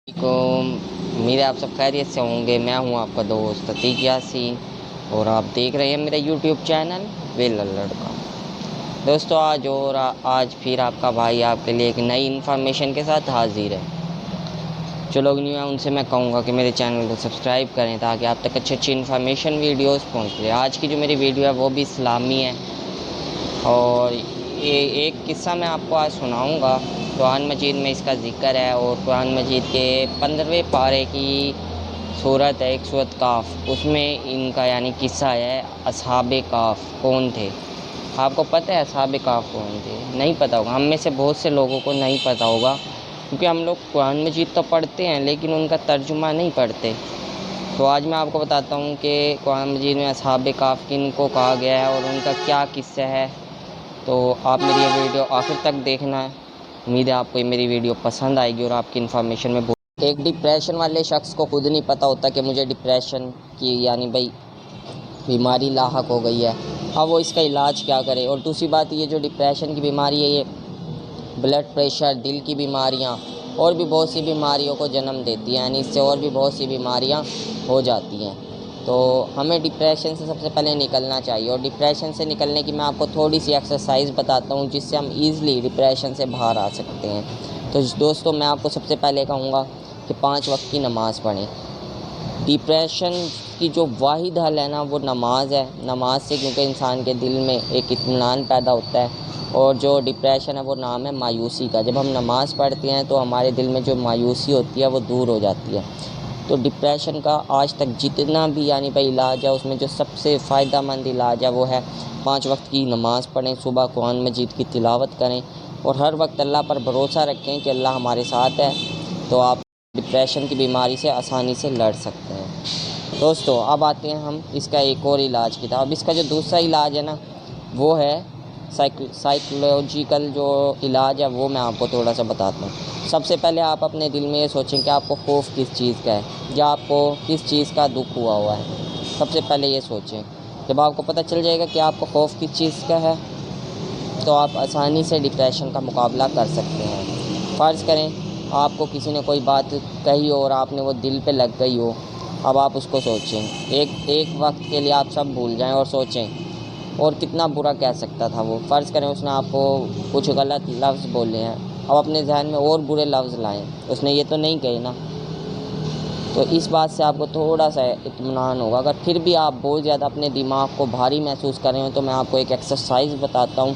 को उम्मीद है आप सब खैरियत से होंगे। मैं हूं आपका दोस्त अतीक यासीन और आप देख रहे हैं मेरा यूट्यूब चैनल वेल लड़का। दोस्तों आज फिर आपका भाई आपके लिए एक नई इन्फॉर्मेशन के साथ हाजिर है। जो लोग न्यू हैं उनसे मैं कहूँगा कि मेरे चैनल को सब्सक्राइब करें ताकि आप तक अच्छी इन्फॉर्मेशन वीडियोस पहुँच रहे। आज की जो मेरी वीडियो है वो भी इस्लामी है और ये एक किस्सा मैं आपको आज सुनाऊँगा। कुरान मजीद में इसका ज़िक्र है और कुरान मजीद के 15वें पारे की सूरत है, एक सूरत काफ, उसमें इनका यानी किस्सा है असहाबे काफ कौन थे। आपको पता है असहाबे काफ कौन थे? नहीं पता होगा, हम में से बहुत से लोगों को नहीं पता होगा क्योंकि हम लोग कुरान मजीद तो पढ़ते हैं लेकिन उनका तर्जुमा नहीं पढ़ते। तो आज मैं आपको बताता हूँ कि कुरान मजीद में असहाबे काफ किन को कहा गया है और उनका क्या किस्सा है। तो आप मेरी ये वीडियो आखिर तक देखना है। उम्मीद है आपको ये मेरी वीडियो पसंद आएगी और आपकी इन्फॉर्मेशन में एक डिप्रेशन वाले शख्स को खुद नहीं पता होता कि मुझे डिप्रेशन की यानी भाई बीमारी लाहक हो गई है। अब वो इसका इलाज क्या करे। और दूसरी बात, ये जो डिप्रेशन की बीमारी है ये ब्लड प्रेशर, दिल की बीमारियाँ और भी बहुत सी बीमारियों को जन्म देती है, यानी इससे और भी बहुत सी बीमारियाँ हो जाती हैं। तो हमें डिप्रेशन से सबसे पहले निकलना चाहिए और डिप्रेशन से निकलने की मैं आपको थोड़ी सी एक्सरसाइज बताता हूँ जिससे हम ईज़िली डिप्रेशन से बाहर आ सकते हैं। तो दोस्तों, मैं आपको सबसे पहले कहूँगा कि 5 वक्त की नमाज़ पढ़ें। डिप्रेशन की जो वाहिद हल है ना वो नमाज है। नमाज से क्योंकि इंसान के दिल में एक इत्मीनान पैदा होता है और जो डिप्रेशन है वो नाम है मायूसी का। जब हम नमाज़ पढ़ते हैं तो हमारे दिल में जो मायूसी होती है वो दूर हो जाती है। तो डिप्रेशन का आज तक जितना भी यानी भाई इलाज है उसमें जो सबसे फ़ायदेमंद इलाज है वो है 5 वक्त की नमाज़ पढ़ें, सुबह कुरान मजीद की तिलावत करें और हर वक्त अल्लाह पर भरोसा रखें कि अल्लाह हमारे साथ है। तो आप डिप्रेशन की बीमारी से आसानी से लड़ सकते हैं। दोस्तों, अब आते हैं हम इसका एक और इलाज की तरफ। अब इसका जो दूसरा इलाज है ना वो है साइकोलॉजिकल जो इलाज है वो मैं आपको थोड़ा सा बताता हूँ। सबसे पहले आप अपने दिल में ये सोचें कि आपको खौफ किस चीज़ का है या आपको किस चीज़ का दुख हुआ है। सबसे पहले ये सोचें। जब आपको पता चल जाएगा कि आपको खौफ किस चीज़ का है तो आप आसानी से डिप्रेशन का मुकाबला कर सकते हैं। फ़र्ज़ करें आपको किसी ने कोई बात कही और आपने वो दिल पे लग गई हो। अब आप उसको सोचें, एक वक्त के लिए आप सब भूल जाएं और सोचें और कितना बुरा कह सकता था वो। फ़र्ज़ करें उसने आपको कुछ गलत लफ्ज़ बोले हैं, अब अपने जहन में और बुरे लफ्ज़ लाएं, उसने ये तो नहीं कहे ना। तो इस बात से आपको थोड़ा सा इत्मीनान होगा। अगर फिर भी आप बहुत ज़्यादा अपने दिमाग को भारी महसूस कर रहे हो तो मैं आपको एक एक्सरसाइज बताता हूँ।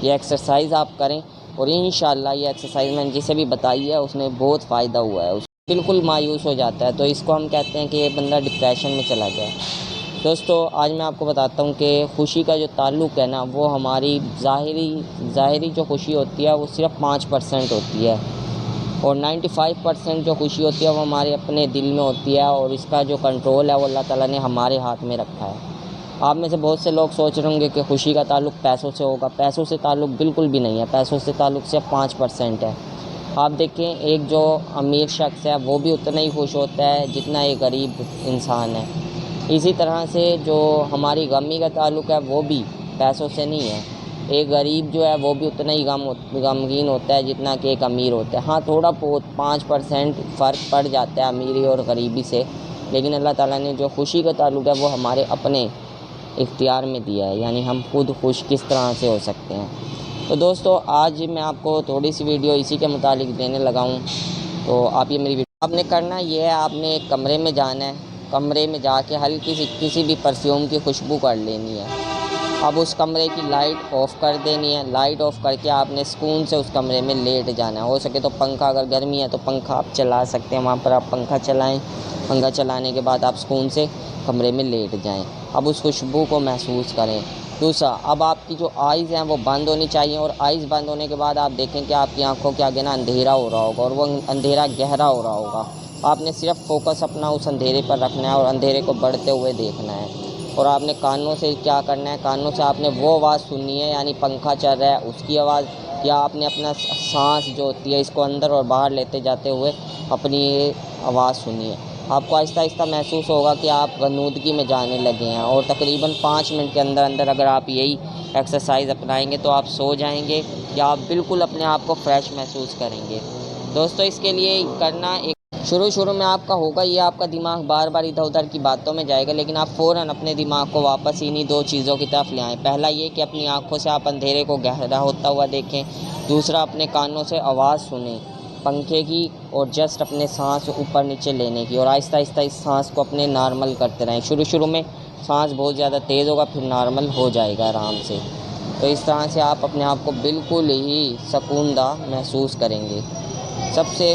ये एक्सरसाइज आप करें और इंशाअल्लाह ये एक्सरसाइज मैंने जिसे भी बताई है उसने बहुत फ़ायदा हुआ है, उस बिल्कुल मायूस हो जाता है। तो इसको हम कहते हैं कि ये बंदा डिप्रेशन में चला गया। दोस्तों, आज मैं आपको बताता हूँ कि खुशी का जो ताल्लुक़ है ना वो हमारी ज़ाहिरी जो खुशी होती है वो सिर्फ 5% होती है और 95% जो खुशी होती है वो हमारे अपने दिल में होती है और इसका जो कंट्रोल है वो अल्लाह ताला ने हमारे हाथ में रखा है। आप में से बहुत से लोग सोच रहे होंगे कि खुशी का ताल्लुक़ पैसों से होगा। पैसों से ताल्लुक़ बिल्कुल भी नहीं है। पैसों से ताल्लुक़ सिर्फ 5% है। आप देखें, एक जो अमीर शख्स है वो भी उतना ही खुश होता है जितना एक गरीब इंसान है। इसी तरह से जो हमारी गमी का ताल्लुक़ है वो भी पैसों से नहीं है। एक गरीब जो है वो भी उतना ही गमगीन होता है जितना कि एक अमीर होता है। हाँ, थोड़ा बहुत 5% फ़र्क पड़ जाता है अमीरी और गरीबी से, लेकिन अल्लाह ताला ने जो खुशी का ताल्लुक़ है वो हमारे अपने इख्तियार में दिया है, यानी हम खुद खुश किस तरह से हो सकते हैं। तो दोस्तों, आज मैं आपको थोड़ी सी वीडियो इसी के मुतालिक देने लगा हूँ। तो आप ये मेरी वीडियो आपने करना ये है, आपने एक कमरे में जाना है। कमरे में जाके हल्की सी किसी भी परफ्यूम की खुशबू कर लेनी है। अब उस कमरे की लाइट ऑफ़ कर देनी है। लाइट ऑफ़ करके आपने सुकून से उस कमरे में लेट जाना है। हो सके तो पंखा, अगर गर्मी है तो पंखा आप चला सकते हैं, वहाँ पर आप पंखा चलाएं। पंखा चलाने के बाद आप सुकून से कमरे में लेट जाएं। अब उस खुशबू को महसूस करें। दूसरा, अब आपकी जो आइज़ हैं वो बंद होनी चाहिए और आइज़ बंद होने के बाद आप देखें कि आपकी आँखों के आगे ना अंधेरा हो रहा होगा और वो अंधेरा गहरा हो रहा होगा। आपने सिर्फ फोकस अपना उस अंधेरे पर रखना है और अंधेरे को बढ़ते हुए देखना है। और आपने कानों से क्या करना है, कानों से आपने वो आवाज़ सुननी है, यानी पंखा चल रहा है उसकी आवाज़, या आपने अपना सांस जो होती है इसको अंदर और बाहर लेते जाते हुए अपनी ये आवाज़ सुनिए। आपको आहिस्ता आहिस्ता महसूस होगा कि आप गनूदगी में जाने लगे हैं और तकरीबन 5 मिनट के अंदर अंदर अगर आप यही एक्सरसाइज अपनाएंगे तो आप सो जाएंगे या आप बिल्कुल अपने आप को फ्रेश महसूस करेंगे। दोस्तों, इसके लिए करना شروع میں آپ کا ہوگا یہ، آپ کا دماغ بار بار ادھر ادھر کی باتوں میں جائے گا، لیکن آپ فوراً اپنے دماغ کو واپس انہی دو چیزوں کی طرف لے آئیں۔ پہلا یہ کہ اپنی آنکھوں سے آپ اندھیرے کو گہرا ہوتا ہوا دیکھیں، دوسرا اپنے کانوں سے آواز سنیں پنکھے کی، اور جسٹ اپنے سانس اوپر نیچے لینے کی، اور آہستہ آہستہ اس سانس کو اپنے نارمل کرتے رہیں۔ شروع میں سانس بہت زیادہ تیز ہوگا، پھر نارمل ہو جائے گا آرام سے۔ تو اس طرح سے آپ اپنے آپ کو بالکل ہی سکون دہ محسوس کریں گے۔ سب سے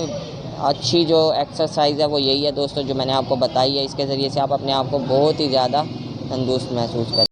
اچھی جو ایکسرسائز ہے وہ یہی ہے دوستو، جو میں نے آپ کو بتائی ہے۔ اس کے ذریعے سے آپ اپنے آپ کو بہت ہی زیادہ تندرست محسوس کریں۔